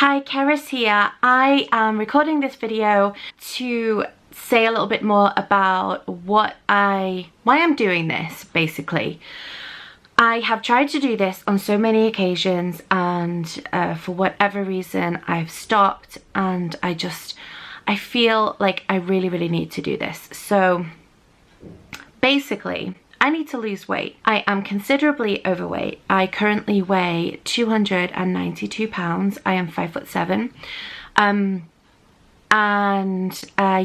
Hi, Keris here. I am recording this video to say a little bit more about why I'm doing this, basically. I have tried to do this on so many occasions and for whatever reason I've stopped, and I feel like I really need to do this. So basically, I need to lose weight. I am considerably overweight. I currently weigh 292 pounds. I am 5'7".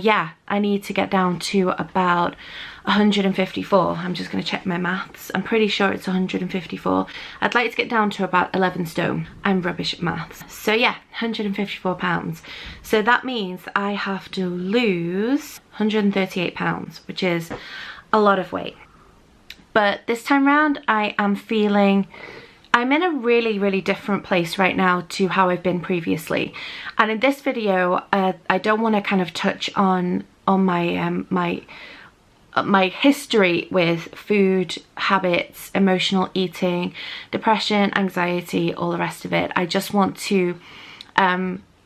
Yeah, I need to get down to about 154. I'm just going to check my maths. I'm pretty sure it's 154. I'd like to get down to about 11 stone. I'm rubbish at maths. So yeah, 154 pounds. So that means I have to lose 138 pounds, which is a lot of weight. But this time round, I am feeling I'm in a really different place right now to how I've been previously. And in this video, I don't want to kind of touch on my my history with food habits, emotional eating, depression, anxiety, all the rest of it. I just want to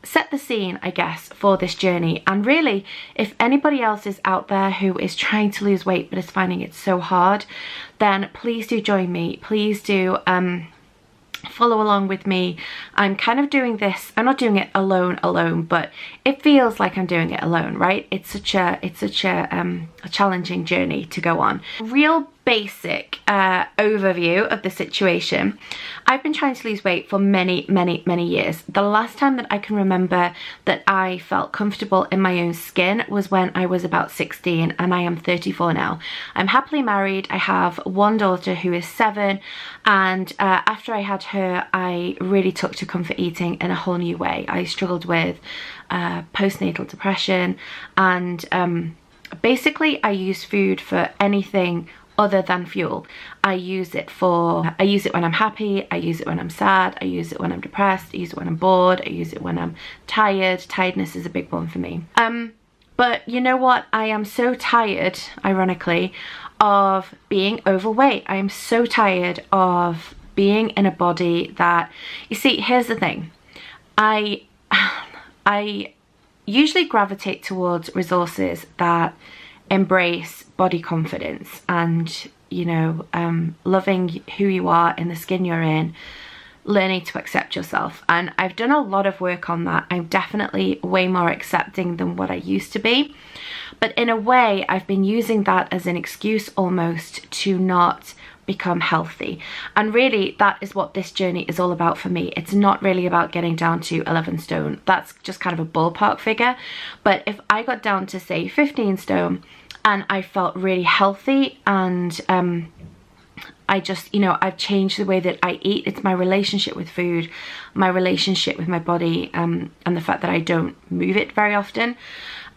set the scene, I guess, for this journey. And really, if anybody else is out there who is trying to lose weight but is finding it so hard, then please do join me. Please do follow along with me. I'm kind of doing this, I'm not doing it alone, but it feels like I'm doing it alone, right? It's such a challenging journey to go on. Real basic overview of the situation. I've been trying to lose weight for many years. The last time that I can remember that I felt comfortable in my own skin was when I was about 16, and I am 34 now. I'm happily married. I have one daughter who is 7, and after I had her, I really took to comfort eating in a whole new way. I struggled with postnatal depression, and basically I use food for anything other than fuel. I use it when I'm happy, I use it when I'm sad, I use it when I'm depressed, I use it when I'm bored, I use it when I'm tired. Tiredness is a big one for me. But you know what? I am so tired, ironically, of being overweight. I am so tired of being in a body that, you see, here's the thing. I usually gravitate towards resources that embrace body confidence and, you know, loving who you are in the skin you're in, learning to accept yourself. And I've done a lot of work on that. I'm definitely way more accepting than what I used to be. But in a way, I've been using that as an excuse almost to not become healthy. And really, that is what this journey is all about for me. It's not really about getting down to 11 stone. That's just kind of a ballpark figure. But if I got down to, say, 15 stone and I felt really healthy, and I just, you know, I've changed the way that I eat. It's my relationship with food, my relationship with my body, and the fact that I don't move it very often.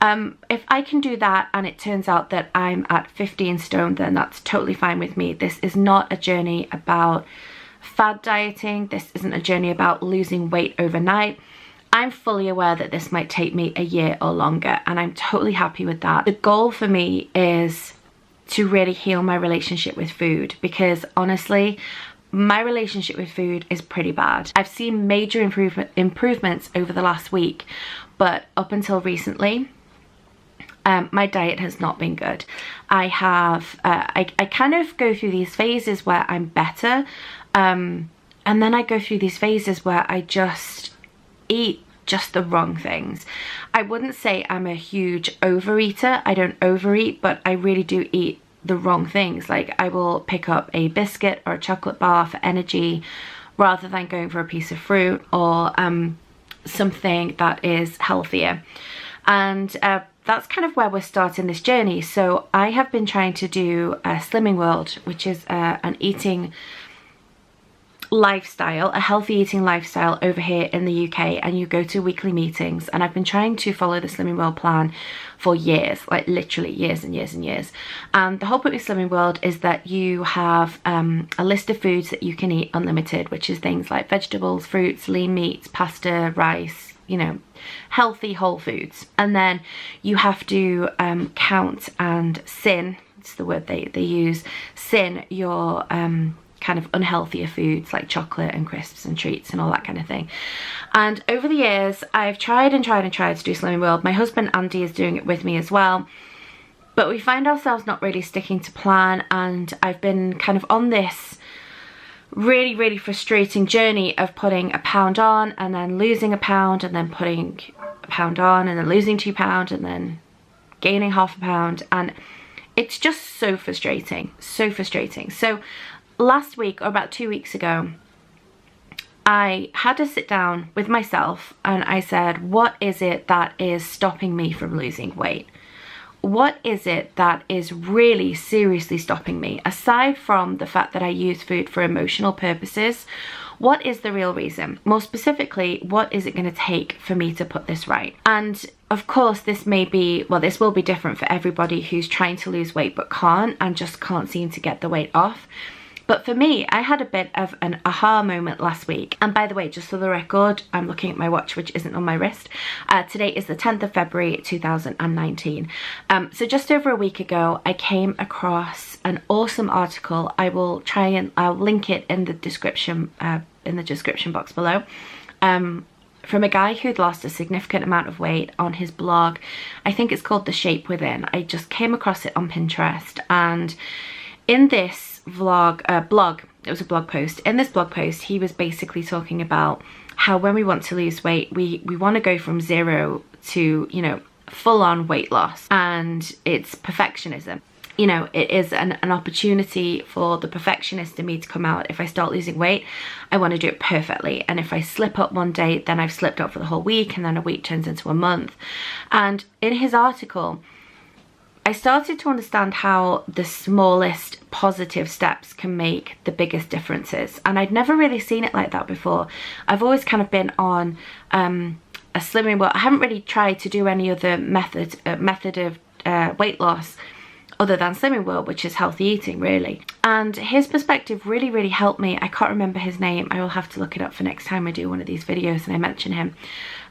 If I can do that and it turns out that I'm at 15 stone, then that's totally fine with me. This is not a journey about fad dieting. This isn't a journey about losing weight overnight. I'm fully aware that this might take me a year or longer, and I'm totally happy with that. The goal for me is to really heal my relationship with food, because honestly, my relationship with food is pretty bad. I've seen major improvements over the last week, but up until recently, my diet has not been good. I kind of go through these phases where I'm better, and then I go through these phases where I just eat just the wrong things. I wouldn't say I'm a huge overeater. I don't overeat, but I really do eat the wrong things. Like, I will pick up a biscuit or a chocolate bar for energy rather than going for a piece of fruit or something that is healthier. And that's kind of where we're starting this journey. So I have been trying to do a Slimming World, which is an eating lifestyle, a healthy eating lifestyle over here in the UK, and you go to weekly meetings. And I've been trying to follow the Slimming World plan for years, like literally years and years and years. And the whole point with Slimming World is that you have a list of foods that you can eat unlimited, which is things like vegetables, fruits, lean meats, pasta, rice, you know, healthy whole foods. And then you have to count and sin, it's the word they use, sin your kind of unhealthier foods like chocolate and crisps and treats and all that kind of thing. And over the years, I've tried and tried and tried to do Slimming World. My husband Andy is doing it with me as well. But we find ourselves not really sticking to plan, and I've been kind of on this really frustrating journey of putting a pound on and then losing a pound and then putting a pound on and then losing 2 pounds and then gaining half a pound, and it's just so frustrating, so frustrating. So last week, or about 2 weeks ago, I had to sit down with myself and I said, what is it that is stopping me from losing weight? What is it that is really seriously stopping me? Aside from the fact that I use food for emotional purposes, what is the real reason? More specifically, what is it going to take for me to put this right? And of course, this may be, well, this will be different for everybody who's trying to lose weight but can't, and just can't seem to get the weight off. But for me, I had a bit of an aha moment last week. And by the way, just for the record, I'm looking at my watch, which isn't on my wrist. Today is the 10th of February, 2019. So just over a week ago, I came across an awesome article. I'll link it in the description box below. From a guy who'd lost a significant amount of weight on his blog. I think it's called The Shape Within. I just came across it on Pinterest, and in this blog, it was a blog post. In this blog post, he was basically talking about how when we want to lose weight, we want to go from 0 to, you know, full-on weight loss, and it's perfectionism. You know, it is an opportunity for the perfectionist in me to come out. If I start losing weight, I want to do it perfectly. And if I slip up one day, then I've slipped up for the whole week, and then a week turns into a month. And in his article, I started to understand how the smallest positive steps can make the biggest differences. And I'd never really seen it like that before. I've always kind of been on a slimming world. I haven't really tried to do any other method of weight loss other than Slimming World, which is healthy eating, really. And his perspective really helped me. I can't remember his name. I will have to look it up for next time I do one of these videos and I mention him.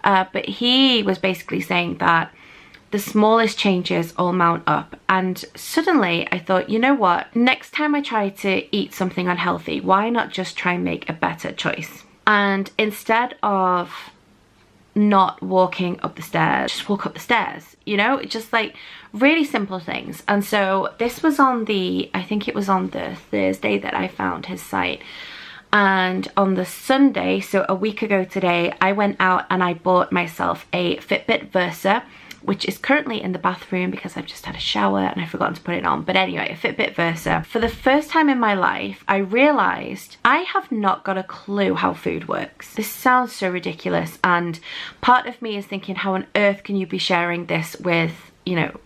But he was basically saying that the smallest changes all mount up. And suddenly I thought, you know what? Next time I try to eat something unhealthy, why not just try and make a better choice? And instead of not walking up the stairs, just walk up the stairs, you know, just like really simple things. And so this was on the, I think it was on the Thursday that I found his site. And on the Sunday, so a week ago today, I went out and I bought myself a Fitbit Versa, which is currently in the bathroom because I've just had a shower and I've forgotten to put it on. But anyway, a Fitbit Versa. For the first time in my life, I realized I have not got a clue how food works. This sounds so ridiculous, and part of me is thinking, how on earth can you be sharing this with, you know,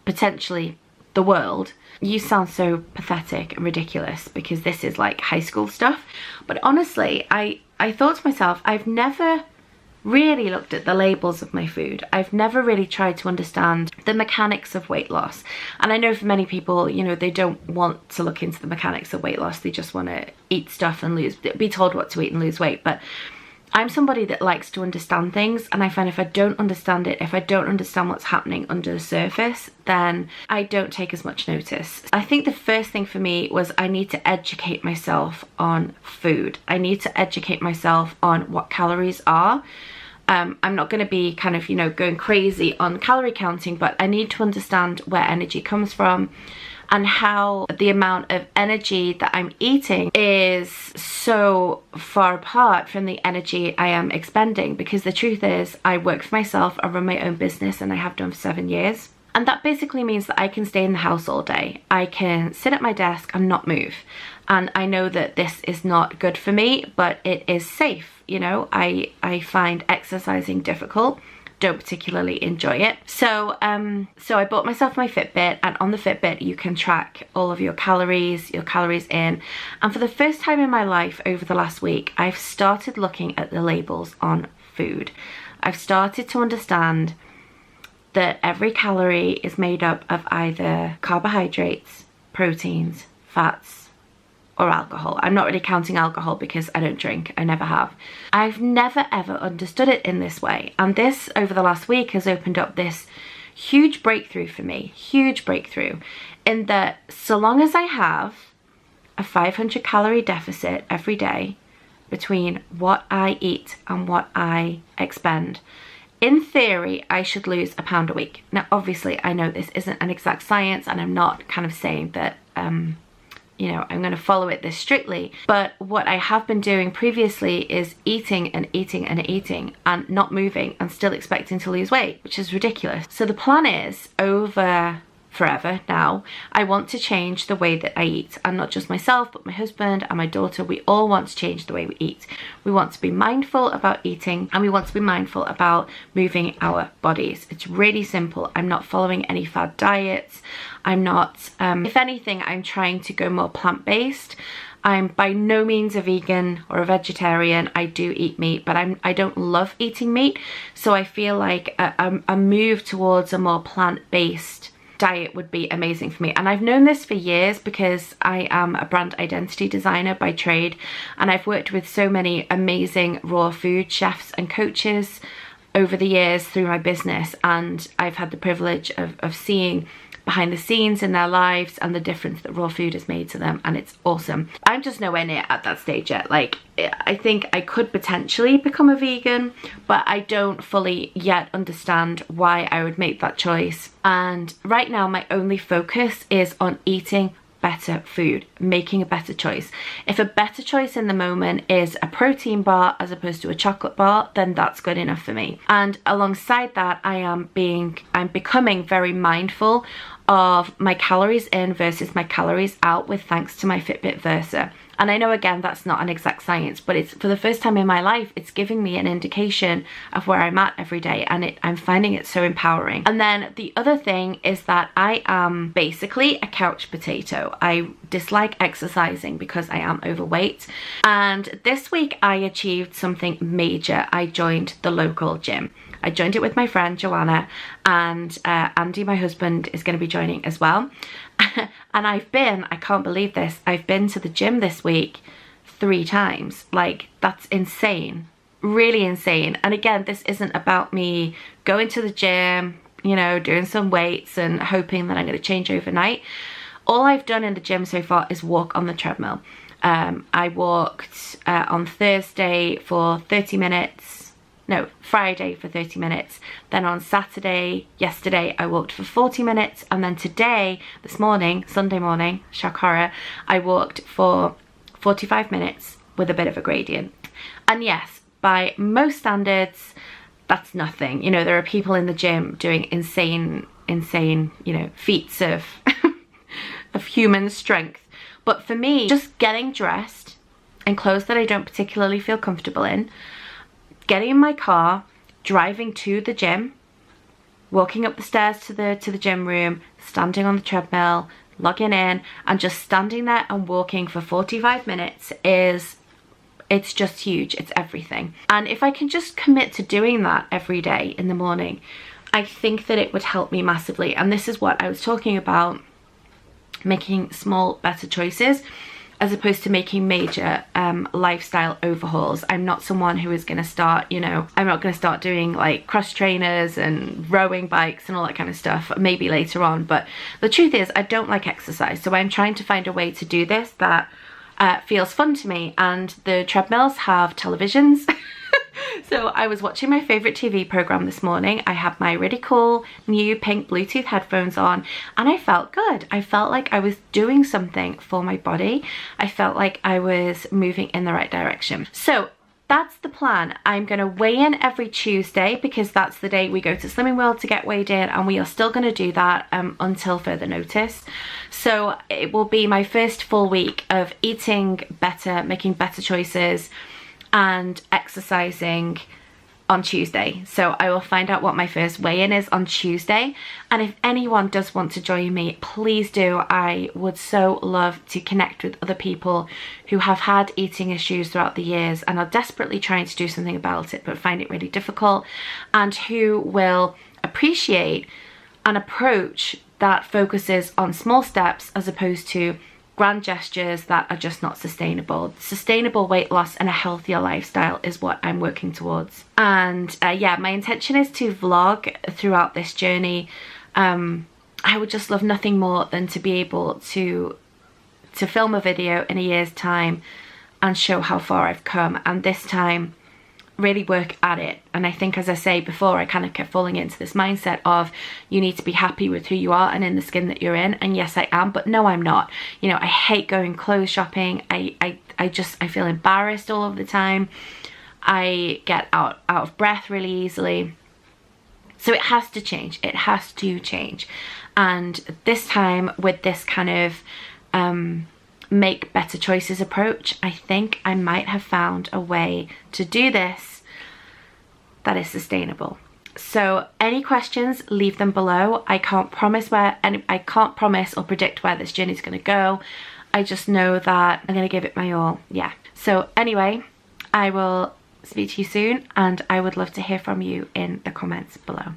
potentially the world? You sound so pathetic and ridiculous because this is like high school stuff. But honestly, I thought to myself, I've never really looked at the labels of my food. I've never really tried to understand the mechanics of weight loss. And I know for many people, you know, they don't want to look into the mechanics of weight loss. They just want to eat stuff and be told what to eat and lose weight. But I'm somebody that likes to understand things, and I find if I don't understand it, if I don't understand what's happening under the surface, then I don't take as much notice. I think the first thing for me was I need to educate myself on food. I need to educate myself on what calories are. I'm not going to be kind of, you know, going crazy on calorie counting, but I need to understand where energy comes from and how the amount of energy that I'm eating is so far apart from the energy I am expending. Because the truth is, I work for myself, I run my own business, and I have done for 7 years. And that basically means that I can stay in the house all day. I can sit at my desk and not move. And I know that this is not good for me, but it is safe. You know, I find exercising difficult. Don't particularly enjoy it. So I bought myself my Fitbit, and on the Fitbit you can track all of your calories in. And for the first time in my life over the last week, I've started looking at the labels on food. I've started to understand that every calorie is made up of either carbohydrates, proteins, fats, or alcohol. I'm not really counting alcohol because I don't drink, I never have. I've never ever understood it in this way, and this over the last week has opened up this huge breakthrough for me, huge breakthrough, in that so long as I have a 500 calorie deficit every day between what I eat and what I expend. In theory, I should lose a pound a week. Now, obviously, I know this isn't an exact science, and I'm not kind of saying that, you know, I'm going to follow it this strictly. But what I have been doing previously is eating and eating and eating and not moving and still expecting to lose weight, which is ridiculous. So the plan is, over forever now, I want to change the way that I eat, and not just myself, but my husband and my daughter. We all want to change the way we eat. We want to be mindful about eating, and we want to be mindful about moving our bodies. It's really simple. I'm not following any fad diets. I'm not, if anything, I'm trying to go more plant-based. I'm by no means a vegan or a vegetarian. I do eat meat, but I don't love eating meat. So I feel like a move towards a more plant-based diet would be amazing for me. And I've known this for years because I am a brand identity designer by trade, and I've worked with so many amazing raw food chefs and coaches over the years through my business, and I've had the privilege of seeing behind the scenes in their lives and the difference that raw food has made to them, and it's awesome. I'm just nowhere near at that stage yet. Like, I think I could potentially become a vegan, but I don't fully yet understand why I would make that choice. And right now my only focus is on eating better food, making a better choice. If a better choice in the moment is a protein bar as opposed to a chocolate bar, then that's good enough for me. And alongside that, I'm becoming very mindful of my calories in versus my calories out, with thanks to my Fitbit Versa. And I know, again, that's not an exact science, but it's, for the first time in my life, it's giving me an indication of where I'm at every day, and I'm finding it so empowering. And then the other thing is that I am basically a couch potato. I dislike exercising because I am overweight. And this week I achieved something major. I joined the local gym. I joined it with my friend Joanna, and Andy, my husband, is going to be joining as well. And I can't believe this, I've been to the gym this week 3 times. Like, that's insane, really insane. And again, this isn't about me going to the gym, you know, doing some weights and hoping that I'm going to change overnight. All I've done in the gym so far is walk on the treadmill. I walked on Thursday for 30 minutes. No, Friday for 30 minutes. Then on Saturday, yesterday, I walked for 40 minutes. And then today, this morning, Sunday morning, shock horror, I walked for 45 minutes with a bit of a gradient. And yes, by most standards, that's nothing. You know, there are people in the gym doing insane, you know, feats of, of human strength. But for me, just getting dressed in clothes that I don't particularly feel comfortable in, getting in my car, driving to the gym, walking up the stairs to the gym room, standing on the treadmill, logging in, and just standing there and walking for 45 minutes it's just huge. It's everything. And if I can just commit to doing that every day in the morning, I think that it would help me massively. And this is what I was talking about, making small, better choices, as opposed to making major lifestyle overhauls. I'm not someone who is going to start, you know, I'm not going to start doing like cross trainers and rowing bikes and all that kind of stuff, maybe later on. But the truth is, I don't like exercise. So I'm trying to find a way to do this that feels fun to me. And the treadmills have televisions. So I was watching my favorite TV program this morning. I had my really cool new pink Bluetooth headphones on, and I felt good. I felt like I was doing something for my body. I felt like I was moving in the right direction. So that's the plan. I'm going to weigh in every Tuesday because that's the day we go to Slimming World to get weighed in, and we are still going to do that until further notice. So it will be my first full week of eating better, making better choices, and exercising on Tuesday. So I will find out what my first weigh-in is on Tuesday, and if anyone does want to join me, please do. I would so love to connect with other people who have had eating issues throughout the years and are desperately trying to do something about it but find it really difficult, and who will appreciate an approach that focuses on small steps as opposed to grand gestures that are just not sustainable. Sustainable weight loss and a healthier lifestyle is what I'm working towards. And yeah, my intention is to vlog throughout this journey. I would just love nothing more than to be able to to film a video in a year's time and show how far I've come, and this time really work at it. And I think, as I say before, I kind of kept falling into this mindset of you need to be happy with who you are and in the skin that you're in, and yes I am, but no I'm not. You know, I hate going clothes shopping. I feel embarrassed all of the time. I get out of breath really easily. So it has to change. It has to change. And this time, with this kind of make better choices approach, I think I might have found a way to do this that is sustainable. So any questions, leave them below. I can't promise or predict where this journey is going to go. I just know that I'm going to give it my all. Yeah. So anyway, I will speak to you soon, and I would love to hear from you in the comments below.